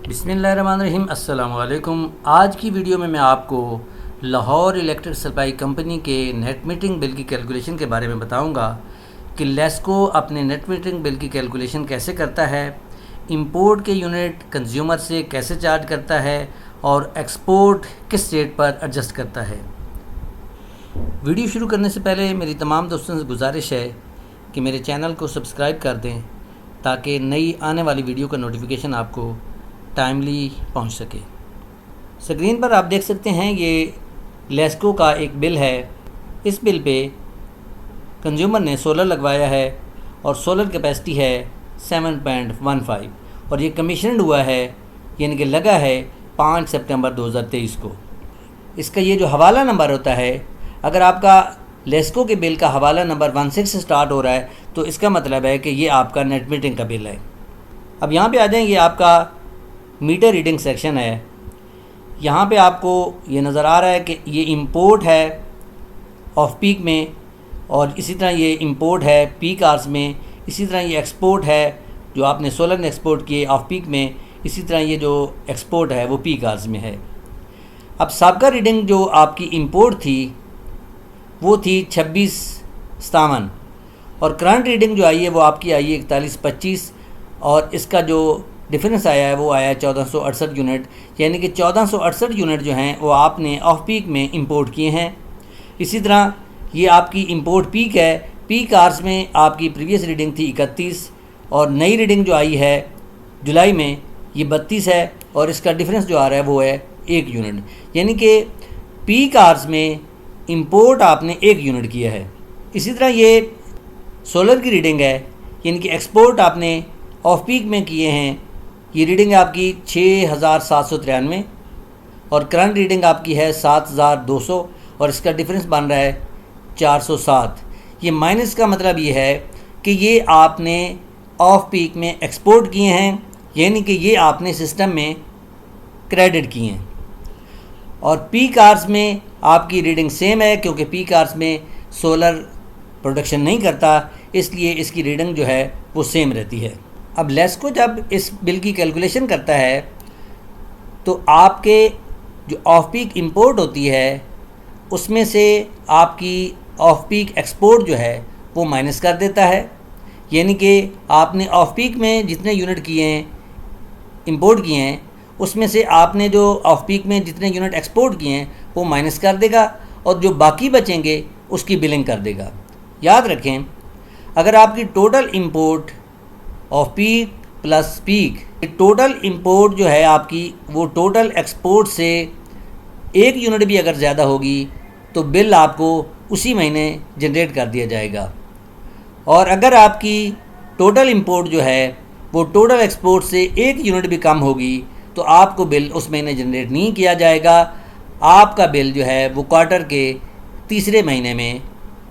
बिस्मिल्लाहिर्रहमानिर्रहीम। अस्सलाम वालेकुम। आज की वीडियो में मैं आपको लाहौर इलेक्ट्रिक सप्लाई कंपनी के नेट मीटरिंग बिल की कैलकुलेशन के बारे में बताऊंगा कि लेस्को अपने नेट मीटरिंग बिल की कैलकुलेशन कैसे करता है, इंपोर्ट के यूनिट कंज्यूमर से कैसे चार्ज करता है और एक्सपोर्ट किस रेट पर एडजस्ट करता है। वीडियो शुरू करने से पहले मेरी तमाम दोस्तों से गुजारिश है कि मेरे चैनल को सब्सक्राइब कर दें ताकि नई आने वाली वीडियो का नोटिफिकेशन आपको टाइमली पहुंच सके। स्क्रीन पर आप देख सकते हैं ये लेस्को का एक बिल है। इस बिल पे कंज्यूमर ने सोलर लगवाया है और सोलर कैपेसिटी है 7.15 और ये कमीशनड हुआ है, यानी कि लगा है 5 सितंबर 2023 को। इसका ये जो हवाला नंबर होता है, अगर आपका लेस्को के बिल का हवाला नंबर 16 से स्टार्ट हो रहा है तो इसका मतलब है कि ये आपका नेट मीटरिंग का बिल है। अब यहाँ पे आ जाएं, ये आपका मीटर रीडिंग सेक्शन है। यहाँ पे आपको ये नज़र आ रहा है कि ये इंपोर्ट है ऑफ पीक में और इसी तरह ये इंपोर्ट है पीक आवर्स में। इसी तरह ये एक्सपोर्ट है जो आपने सोलर ने एक्सपोर्ट किए ऑफ पीक में। इसी तरह ये जो एक्सपोर्ट है वो पीक आवर्स में है। अब साबका रीडिंग जो आपकी इंपोर्ट थी वो थी 2657 और करंट रीडिंग जो आई है वो आपकी आई है 4125 और इसका जो डिफरेंस आया है वो आया है 1468 यूनिट, यानी कि 1468 यूनिट जो हैं वो आपने ऑफ पीक में इंपोर्ट किए हैं। इसी तरह ये आपकी इंपोर्ट पीक है। पीक आवर्स में आपकी प्रीवियस रीडिंग थी 31 और नई रीडिंग जो आई है जुलाई में ये 32 है और इसका डिफरेंस जो आ रहा है वो है 1 यूनिट, यानी कि पीक आवर्स में इंपोर्ट आपने 1 यूनिट किया है। इसी तरह ये सोलर की रीडिंग है, यानी कि एक्सपोर्ट आपने ऑफ पीक में किए हैं। ये रीडिंग आपकी 6793 और करंट रीडिंग आपकी है 7200 और इसका डिफरेंस बन रहा है 407। ये माइनस का मतलब ये है कि ये आपने ऑफ पीक में एक्सपोर्ट किए हैं, यानी कि ये आपने सिस्टम में क्रेडिट किए हैं। और पीक आवर्स में आपकी रीडिंग सेम है क्योंकि पीक आवर्स में सोलर प्रोडक्शन नहीं करता, इसलिए इसकी रीडिंग जो है वो सेम रहती है। अब लेस्को जब इस बिल की कैलकुलेशन करता है तो आपके जो ऑफ पीक इंपोर्ट होती है उसमें से आपकी ऑफ पीक एक्सपोर्ट जो है वो माइनस कर देता है, यानी कि आपने ऑफ पीक में जितने यूनिट किए हैं इंपोर्ट किए हैं उसमें से आपने जो ऑफ पीक में जितने यूनिट एक्सपोर्ट किए हैं वो माइनस कर देगा और जो बाकी बचेंगे उसकी बिलिंग कर देगा। याद रखें, अगर आपकी total import off peak plus peak, total import जो है आपकी वो टोटल एक्सपोर्ट से 1 यूनिट भी अगर ज़्यादा होगी तो बिल आपको उसी महीने जनरेट कर दिया जाएगा। और अगर आपकी टोटल इंपोर्ट जो है वो टोटल एक्सपोर्ट से 1 यूनिट भी कम होगी तो आपको बिल उस महीने जनरेट नहीं किया जाएगा। आपका बिल जो है वो क्वार्टर के तीसरे महीने में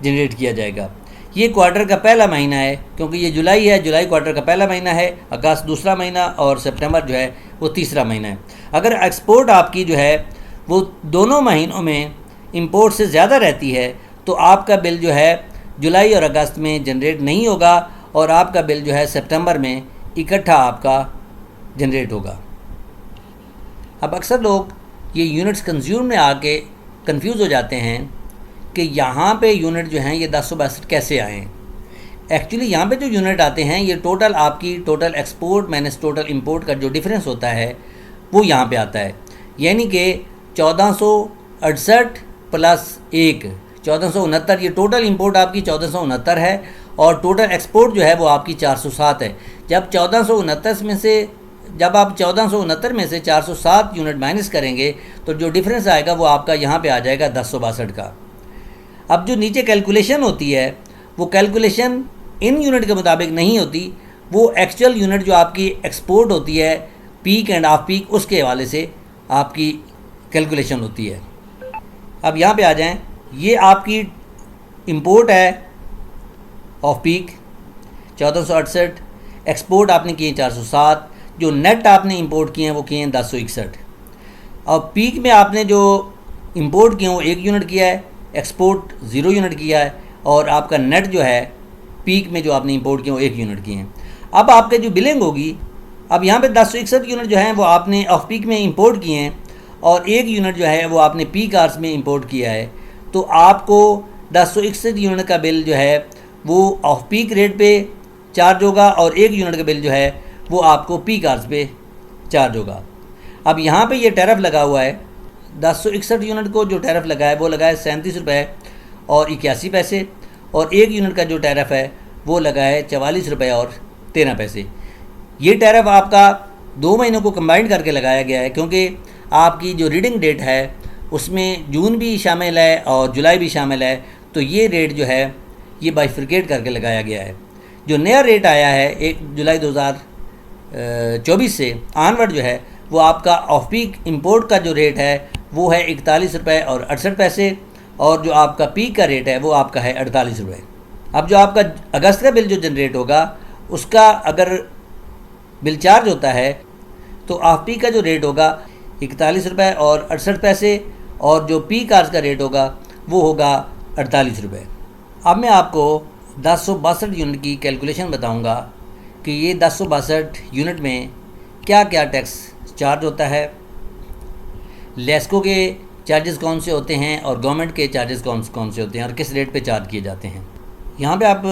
जनरेट किया जाएगा। ये क्वार्टर का पहला महीना है क्योंकि ये जुलाई है, जुलाई क्वार्टर का पहला महीना है, अगस्त दूसरा महीना और सितंबर जो है वो तीसरा महीना है। अगर एक्सपोर्ट आपकी जो है वो दोनों महीनों में इंपोर्ट से ज़्यादा रहती है तो आपका बिल जो है जुलाई और अगस्त में जनरेट नहीं होगा और आपका बिल जो है सितंबर में इकट्ठा आपका जनरेट होगा। अब अक्सर लोग ये यूनिट्स कंज्यूम में आके कंफ्यूज हो जाते हैं कि यहाँ पे यूनिट जो हैं ये 1062 कैसे आए। एक्चुअली यहाँ पे जो यूनिट आते हैं ये टोटल आपकी total export minus total import का जो डिफरेंस होता है वो यहाँ पे आता है, यानी कि 1468 प्लस 1 1469। ये टोटल इंपोर्ट आपकी 1469 है और टोटल एक्सपोर्ट जो है वो आपकी 407 है। जब 1469 में से जब आप 1469 में से 407 यूनिट माइनस करेंगे तो जो डिफरेंस आएगा वो आपका यहाँ पे आ जाएगा 1062 का। अब जो नीचे कैलकुलेशन होती है वो कैलकुलेशन इन यूनिट के मुताबिक नहीं होती, वो एक्चुअल यूनिट जो आपकी एक्सपोर्ट होती है पीक एंड ऑफ पीक उसके हवाले से आपकी कैलकुलेशन होती है। अब यहाँ पे आ जाएं, ये आपकी इंपोर्ट है ऑफ पीक 1468, एक्सपोर्ट आपने किए 407, जो नेट आपने इंपोर्ट किए हैं वो किए हैं 1061। और पीक में आपने जो इंपोर्ट किए हैं वो 1 यूनिट किया है, एक्सपोर्ट 0 यूनिट किया है और आपका नेट जो है पीक में जो आपने इंपोर्ट किए वो 1 यूनिट किए हैं। अब आपके जो बिलिंग होगी अब यहाँ पे 1061 यूनिट जो हैं वो आपने ऑफ पीक में इंपोर्ट किए हैं और 1 यूनिट जो है वो आपने पीक आवर्स में इंपोर्ट किया है, तो आपको 1061 यूनिट का बिल जो है वो ऑफ पीक रेट पे चार्ज होगा और 1 यूनिट का बिल जो है वो आपको पीक आवर्स पे चार्ज होगा। अब यहाँ पे ये टैरिफ लगा हुआ है, 1061 यूनिट को जो टैरिफ लगा है वो लगा है 37 रुपये और 81 पैसे, और 1 यूनिट का जो टैरिफ है वो लगा है 44 रुपये और 13 पैसे। ये टैरिफ आपका 2 महीनों को कंबाइंड करके लगाया गया है, क्योंकि आपकी जो रीडिंग डेट है उसमें जून भी शामिल है और जुलाई भी शामिल है, तो ये रेट जो है ये बाइफरकेट करके लगाया गया है। जो नया रेट आया है 1 जुलाई 2024 से ऑनवर्ड जो है वो आपका ऑफ पीक इंपोर्ट का जो रेट है वो है 41 रुपये और 68 पैसे, और जो आपका पीक का रेट है वो आपका है 48 रुपये। अब जो आपका अगस्त का बिल जो जनरेट होगा उसका अगर बिल चार्ज होता है तो ऑफ पीक का जो रेट होगा 41 रुपये और 68 पैसे, और जो पीक आवर्स का रेट होगा वो होगा 48 रुपये। अब मैं आपको 1062 यूनिट की कैलकुलेशन बताऊंगा कि ये 1062 यूनिट में क्या क्या टैक्स चार्ज होता है, लेस्को के चार्जेस कौन से होते हैं और गवर्नमेंट के चार्जेस कौन से होते हैं और किस रेट पे चार्ज किए जाते हैं। यहाँ पे आप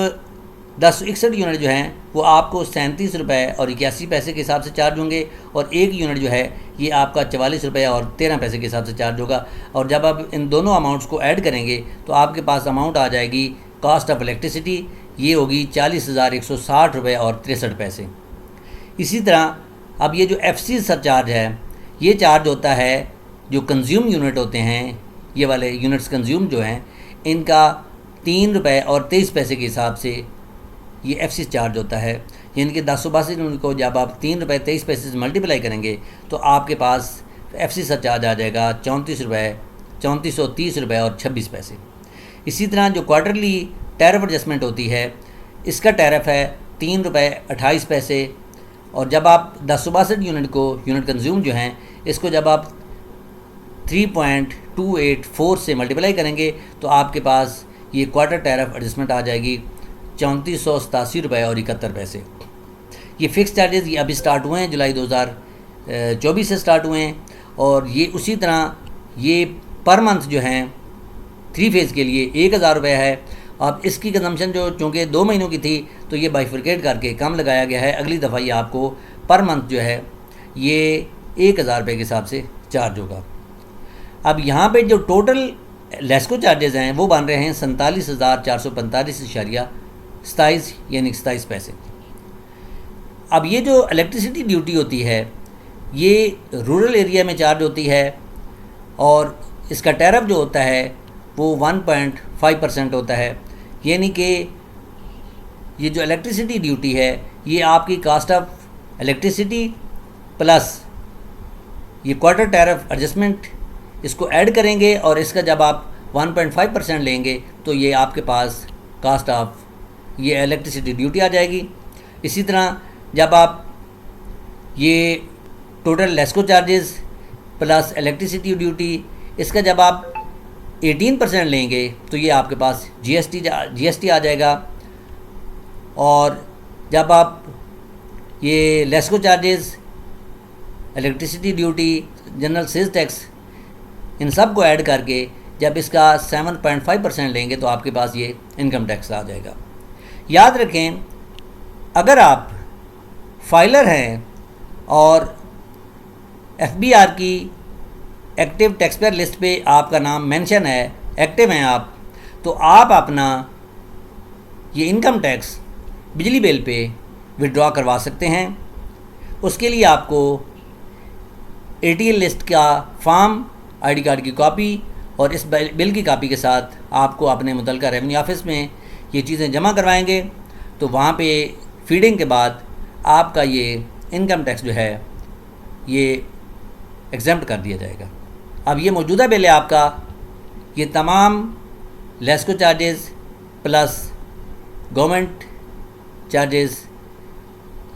1061 यूनिट जो हैं वो आपको 37 रुपये और 81 पैसे के हिसाब से चार्ज होंगे, और 1 यूनिट जो है ये आपका 44 रुपये और 13 पैसे के हिसाब से चार्ज होगा। और जब आप इन दोनों अमाउंट्स को ऐड करेंगे तो आपके पास अमाउंट आ जाएगी कॉस्ट ऑफ इलेक्ट्रिसिटी, ये होगी 40,160 रुपये और 63 पैसे। इसी तरह अब ये जो FC सरचार्ज है ये चार्ज होता है जो कंज्यूम यूनिट होते हैं, ये वाले यूनिट्स कंज्यूम जो हैं इनका 3 रुपये और 23 पैसे के हिसाब से ये FC चार्ज होता है। यानी कि 1062 यूनिट को जब आप 3 रुपये 23 पैसे से मल्टीप्लाई करेंगे तो आपके पास FC सरचार्ज आ जाएगा 3430 रुपये और 26 पैसे। इसी तरह जो क्वार्टरली टैरिफ एडजस्टमेंट होती है इसका टैरिफ है 3 रुपये 28 पैसे, और जब आप 1062 यूनिट को यूनिट कंज्यूम जो हैं इसको जब आप 3.284 से मल्टीप्लाई करेंगे तो आपके पास ये क्वार्टर टैरिफ एडजस्टमेंट आ जाएगी 3487 रुपये और 71 पैसे। ये फ़िक्स चार्जेस ये अभी स्टार्ट हुए हैं, जुलाई 2024 से स्टार्ट हुए हैं, और ये उसी तरह ये पर मंथ जो हैं 3 फेज़ के लिए 1000 रुपये है। अब इसकी कंजम्पशन जो चूँकि 2 महीनों की थी तो ये बाइफरकेट करके कम लगाया गया है। अगली दफ़ा ये आपको पर मंथ जो है ये 1000 रुपये के हिसाब से चार्ज होगा। अब यहाँ पे जो टोटल लेस्को चार्जेस हैं वो बन रहे हैं 47,445.27 यानी 27 पैसे। अब ये जो इलेक्ट्रिसिटी ड्यूटी होती है ये रूरल एरिया में चार्ज होती है, और इसका टैरिफ जो होता है वो 1.5% होता है। यानी कि ये जो इलेक्ट्रिसिटी ड्यूटी है ये आपकी कास्ट ऑफ इलेक्ट्रिसिटी प्लस ये क्वार्टर टैरिफ एडजस्टमेंट इसको ऐड करेंगे, और इसका जब आप 1.5% लेंगे तो ये आपके पास कास्ट ऑफ ये इलेक्ट्रिसिटी ड्यूटी आ जाएगी। इसी तरह जब आप ये total LESCO charges plus electricity duty इसका जब आप 18% लेंगे तो ये आपके पास GST आ जाएगा, और जब आप ये LESCO charges electricity duty general sales tax इन सब को ऐड करके जब इसका 7.5% लेंगे तो आपके पास ये इनकम टैक्स आ जाएगा। याद रखें, अगर आप फाइलर हैं और FBR की एक्टिव टैक्स पेयर लिस्ट पे आपका नाम मेंशन है, एक्टिव हैं आप, तो आप अपना ये इनकम टैक्स बिजली बिल पे विड्रॉ करवा सकते हैं। उसके लिए आपको ATL लिस्ट का फॉर्म, ID कार्ड की कॉपी और इस बिल की कॉपी के साथ आपको अपने मुतल्लिका रेवेन्यू ऑफिस में ये चीज़ें जमा करवाएंगे, तो वहाँ पे फीडिंग के बाद आपका ये इनकम टैक्स जो है ये एग्जेम्प्ट कर दिया जाएगा। अब ये मौजूदा बिल है आपका, ये तमाम LESCO charges plus government charges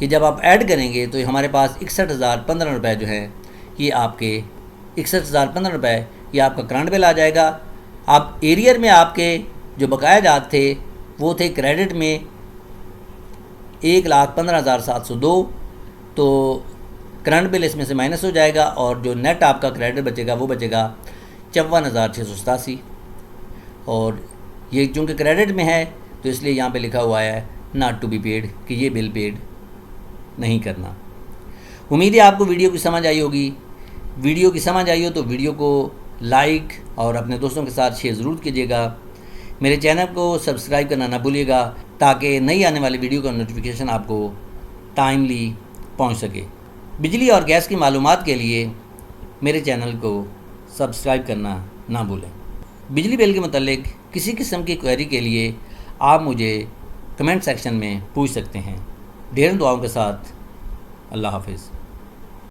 ये जब आप ऐड करेंगे तो हमारे पास 61,015 रुपये जो है ये आपके 61,015 रुपये ये आपका करंट बिल आ जाएगा। अब एरियर में आपके जो बकाया जात थे वो थे क्रेडिट में 1,15,702, तो करंट बिल इसमें से माइनस हो जाएगा और जो नेट आपका क्रेडिट बचेगा वो बचेगा 54,687। और ये चूँकि क्रेडिट में है तो इसलिए यहाँ पे लिखा हुआ है नॉट टू बी पेड, कि ये बिल पेड नहीं करना। उम्मीद है आपको वीडियो की समझ आई होगी। वीडियो की समझ आई हो तो वीडियो को लाइक और अपने दोस्तों के साथ शेयर ज़रूर कीजिएगा। मेरे चैनल को सब्सक्राइब करना ना भूलिएगा ताकि नई आने वाली वीडियो का नोटिफिकेशन आपको टाइमली पहुंच सके। बिजली और गैस की मालूमात के लिए मेरे चैनल को सब्सक्राइब करना ना भूलें। बिजली बिल के मतलब किसी किस्म की क्वेरी के लिए आप मुझे कमेंट सेक्शन में पूछ सकते हैं। ढेर दुआओं के साथ अल्लाह हाफिज़।